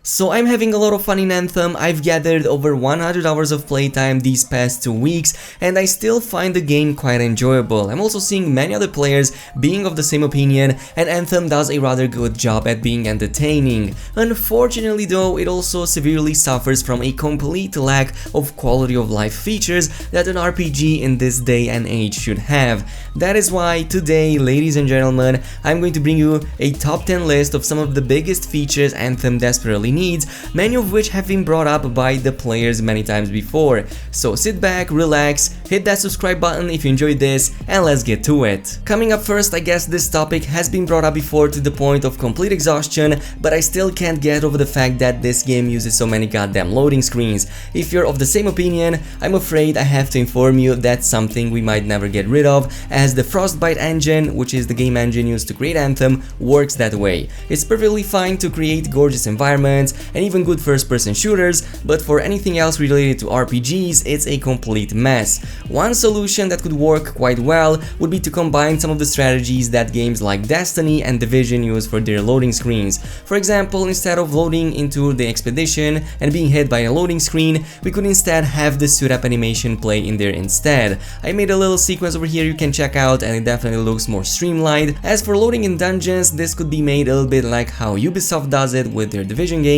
So I'm having a lot of fun in Anthem. I've gathered over 100 hours of playtime these past 2 weeks and I still find the game quite enjoyable. I'm also seeing many other players being of the same opinion, and Anthem does a rather good job at being entertaining. Unfortunately though, it also severely suffers from a complete lack of quality of life features that an RPG in this day and age should have. That is why today, ladies and gentlemen, I'm going to bring you a top 10 list of some of the biggest features Anthem desperately needs, many of which have been brought up by the players many times before. So sit back, relax, hit that subscribe button if you enjoyed this, and let's get to it. Coming up first, I guess this topic has been brought up before to the point of complete exhaustion, but I still can't get over the fact that this game uses so many goddamn loading screens. If you're of the same opinion, I'm afraid I have to inform you that's something we might never get rid of, as the Frostbite engine, which is the game engine used to create Anthem, works that way. It's perfectly fine to create gorgeous environments and even good first-person shooters, but for anything else related to RPGs, it's a complete mess. One solution that could work quite well would be to combine some of the strategies that games like Destiny and Division use for their loading screens. For example, instead of loading into the expedition and being hit by a loading screen, we could instead have the suit up animation play in there instead. I made a little sequence over here you can check out, and it definitely looks more streamlined. As for loading in dungeons, this could be made a little bit like how Ubisoft does it with their Division game,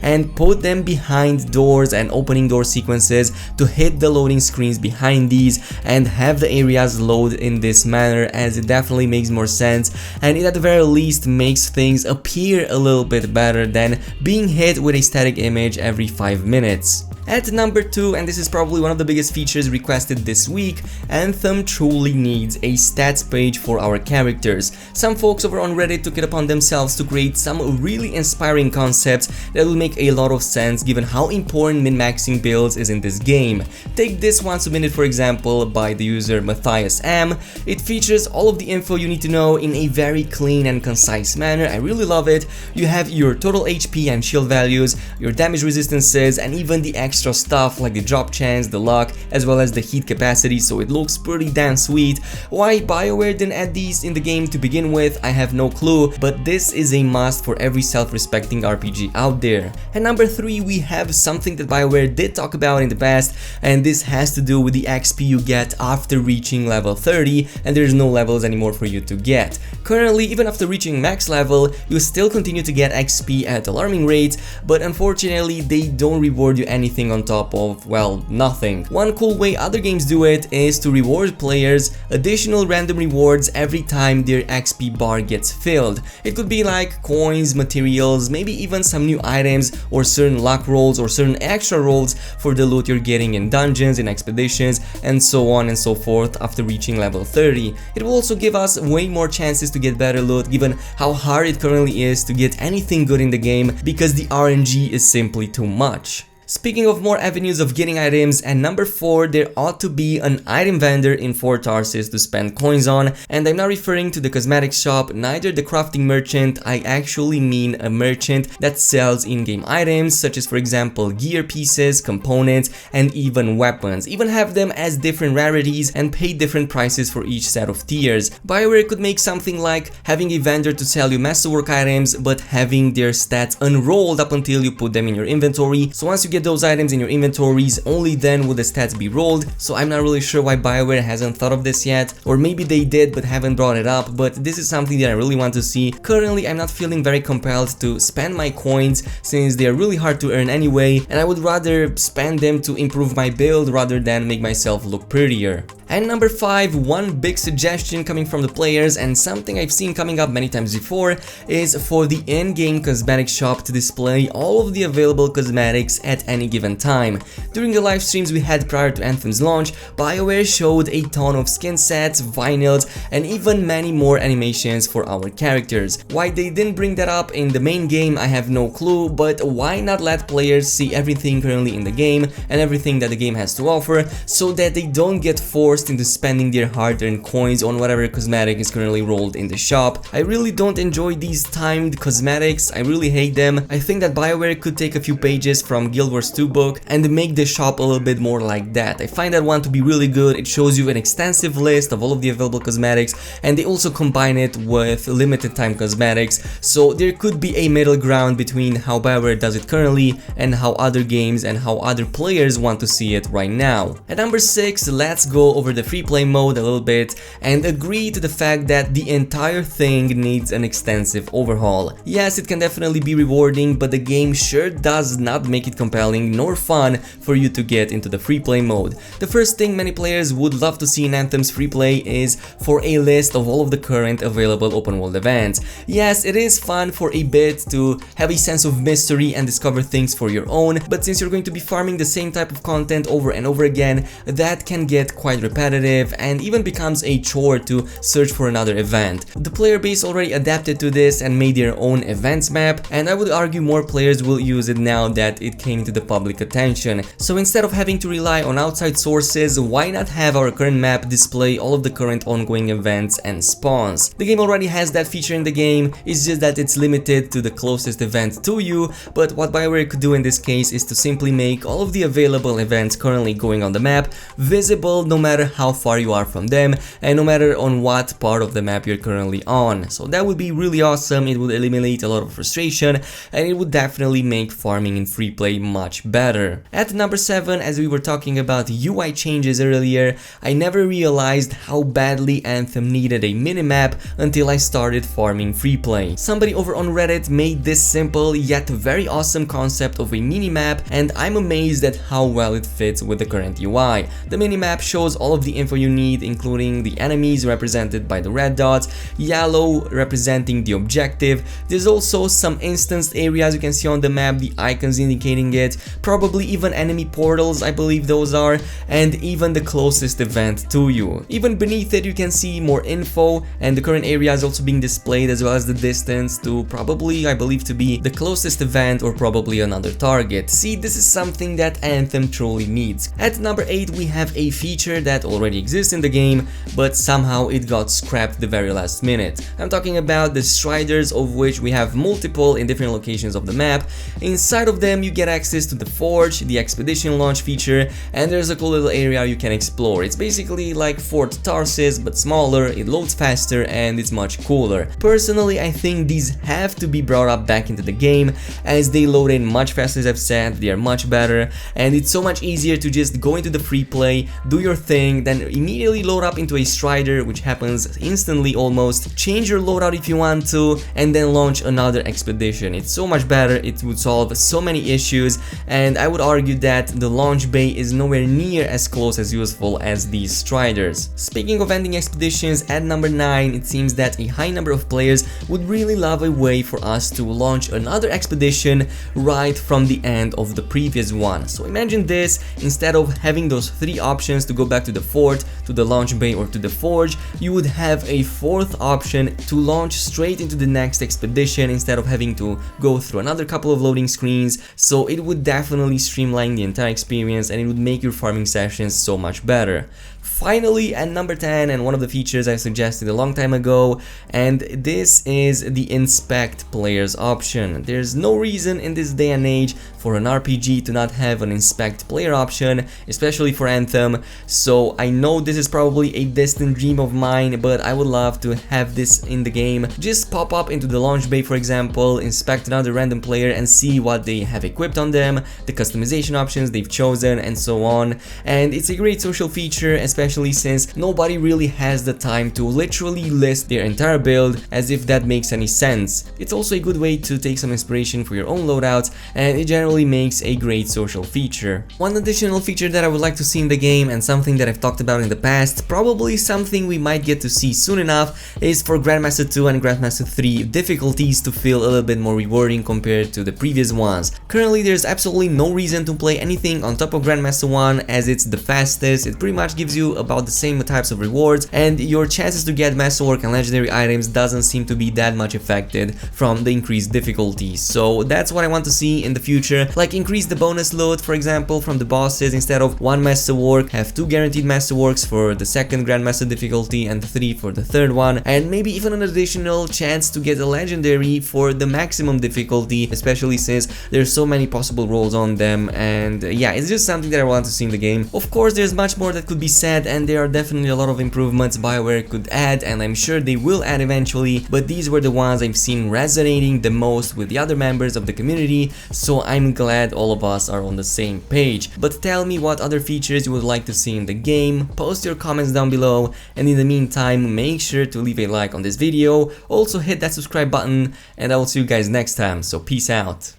and put them behind doors and opening door sequences to hit the loading screens behind these and have the areas load in this manner, as it definitely makes more sense and it at the very least makes things appear a little bit better than being hit with a static image every 5 minutes. At number 2, and this is probably one of the biggest features requested this week, Anthem truly needs a stats page for our characters. Some folks over on Reddit took it upon themselves to create some really inspiring concepts that will make a lot of sense given how important min-maxing builds is in this game. Take this one submitted for example by the user Matthias M. It features all of the info you need to know in a very clean and concise manner. I really love it. You have your total HP and shield values, your damage resistances, and even the extra stuff like the drop chance, the luck, as well as the heat capacity, so it looks pretty damn sweet. Why BioWare didn't add these in the game to begin with, I have no clue, but this is a must for every self-respecting RPG out there. And number 3, we have something that BioWare did talk about in the past, and this has to do with the XP you get after reaching level 30, and there's no levels anymore for you to get. Currently, even after reaching max level, you still continue to get XP at alarming rates, but unfortunately they don't reward you anything on top of, well, nothing. One cool way other games do it is to reward players additional random rewards every time their XP bar gets filled. It could be like coins, materials, maybe even some new items or certain luck rolls or certain extra rolls for the loot you're getting in dungeons, in expeditions, and so on and so forth after reaching level 30. It will also give us way more chances to get better loot given how hard it currently is to get anything good in the game because the RNG is simply too much. Speaking of more avenues of getting items, and number 4, there ought to be an item vendor in Fort Tarsis to spend coins on, and I'm not referring to the cosmetics shop, neither the crafting merchant. I actually mean a merchant that sells in-game items such as for example gear pieces, components, and even weapons. Even have them as different rarities and pay different prices for each set of tiers. BioWare could make something like having a vendor to sell you masterwork items but having their stats unrolled up until you put them in your inventory, so once you get those items in your inventories, only then will the stats be rolled. So I'm not really sure why BioWare hasn't thought of this yet, or maybe they did but haven't brought it up, but this is something that I really want to see. Currently I'm not feeling very compelled to spend my coins since they are really hard to earn anyway, and I would rather spend them to improve my build rather than make myself look prettier. And number 5, one big suggestion coming from the players and something I've seen coming up many times before is for the in-game cosmetic shop to display all of the available cosmetics at any given time. During the live streams we had prior to Anthem's launch, BioWare showed a ton of skin sets, vinyls, and even many more animations for our characters. Why they didn't bring that up in the main game I have no clue, but why not let players see everything currently in the game and everything that the game has to offer so that they don't get forced forced into spending their hard-earned coins on whatever cosmetic is currently rolled in the shop. I really don't enjoy these timed cosmetics, I really hate them. I think that BioWare could take a few pages from Guild Wars 2 book and make the shop a little bit more like that. I find that one to be really good. It shows you an extensive list of all of the available cosmetics, and they also combine it with limited time cosmetics, so there could be a middle ground between how BioWare does it currently and how other games and how other players want to see it right now. At number 6, let's go over the free play mode a little bit and agree to the fact that the entire thing needs an extensive overhaul. Yes, it can definitely be rewarding, but the game sure does not make it compelling nor fun for you to get into the free play mode. The first thing many players would love to see in Anthem's free play is for a list of all of the current available open world events. Yes, it is fun for a bit to have a sense of mystery and discover things for your own, but since you're going to be farming the same type of content over and over again, that can get quite repetitive and even becomes a chore to search for another event. The player base already adapted to this and made their own events map, and I would argue more players will use it now that it came to the public attention. So instead of having to rely on outside sources, why not have our current map display all of the current ongoing events and spawns? The game already has that feature in the game, it's just that it's limited to the closest event to you, but what BioWare could do in this case is to simply make all of the available events currently going on the map visible no matter how far you are from them and no matter on what part of the map you're currently on. So that would be really awesome, it would eliminate a lot of frustration and it would definitely make farming in free play much better. At number 7, as we were talking about UI changes earlier, I never realized how badly Anthem needed a minimap until I started farming free play. Somebody over on Reddit made this simple yet very awesome concept of a minimap, and I'm amazed at how well it fits with the current UI. The minimap shows all of the info you need, including the enemies represented by the red dots, yellow representing the objective. There's also some instanced areas you can see on the map, the icons indicating it, probably even enemy portals, I believe those are, and even the closest event to you. Even beneath it you can see more info, and the current area is also being displayed, as well as the distance to probably, I believe, to be the closest event or probably another target. See, this is something that Anthem truly needs. At number 8, we have a feature that already exists in the game, but somehow it got scrapped the very last minute. I'm talking about the Striders, of which we have multiple in different locations of the map. Inside of them you get access to the Forge, the Expedition launch feature, and there's a cool little area you can explore. It's basically like Fort Tarsis but smaller, it loads faster and it's much cooler. Personally, I think these have to be brought up back into the game, as they load in much faster, as I've said, they are much better, and it's so much easier to just go into the free play, do your thing, then immediately load up into a Strider, which happens instantly almost, change your loadout if you want to, and then launch another expedition. It's so much better, it would solve so many issues, and I would argue that the launch bay is nowhere near as close as useful as these Striders. Speaking of ending expeditions, at number 9, it seems that a high number of players would really love a way for us to launch another expedition right from the end of the previous one. So imagine this, instead of having those 3 options to go back to the fort, to the launch bay or to the forge, you would have a 4th option to launch straight into the next expedition instead of having to go through another couple of loading screens. So it would definitely streamline the entire experience and it would make your farming sessions so much better. Finally, at number 10, and one of the features I suggested a long time ago, and this is the inspect players option. There's no reason in this day and age for an RPG to not have an inspect player option, especially for Anthem. So I know this is probably a distant dream of mine, but I would love to have this in the game. Just pop up into the launch bay, for example, inspect another random player and see what they have equipped on them, the customization options they've chosen, and so on. And it's a great social feature, especially since nobody really has the time to literally list their entire build, as if that makes any sense. It's also a good way to take some inspiration for your own loadouts, and it generally makes a great social feature. One additional feature that I would like to see in the game, and something that I've talked about in the past, probably something we might get to see soon enough, is for Grandmaster 2 and Grandmaster 3 difficulties to feel a little bit more rewarding compared to the previous ones. Currently there's absolutely no reason to play anything on top of Grandmaster 1, as it's the fastest. It pretty much gives you still about the same types of rewards, and your chances to get masterwork and legendary items doesn't seem to be that much affected from the increased difficulty. So that's what I want to see in the future, like increase the bonus loot, for example, from the bosses. Instead of 1 masterwork, have 2 guaranteed masterworks for the second grandmaster difficulty and 3 for the third one, and maybe even an additional chance to get a legendary for the maximum difficulty, especially since there's so many possible rolls on them. And yeah, it's just something that I want to see in the game. Of course, there's much more that could be said, and there are definitely a lot of improvements BioWare could add, and I'm sure they will add eventually, but these were the ones I've seen resonating the most with the other members of the community, so I'm glad all of us are on the same page. But tell me what other features you would like to see in the game, post your comments down below, and in the meantime, make sure to leave a like on this video, also hit that subscribe button, and I will see you guys next time, so peace out.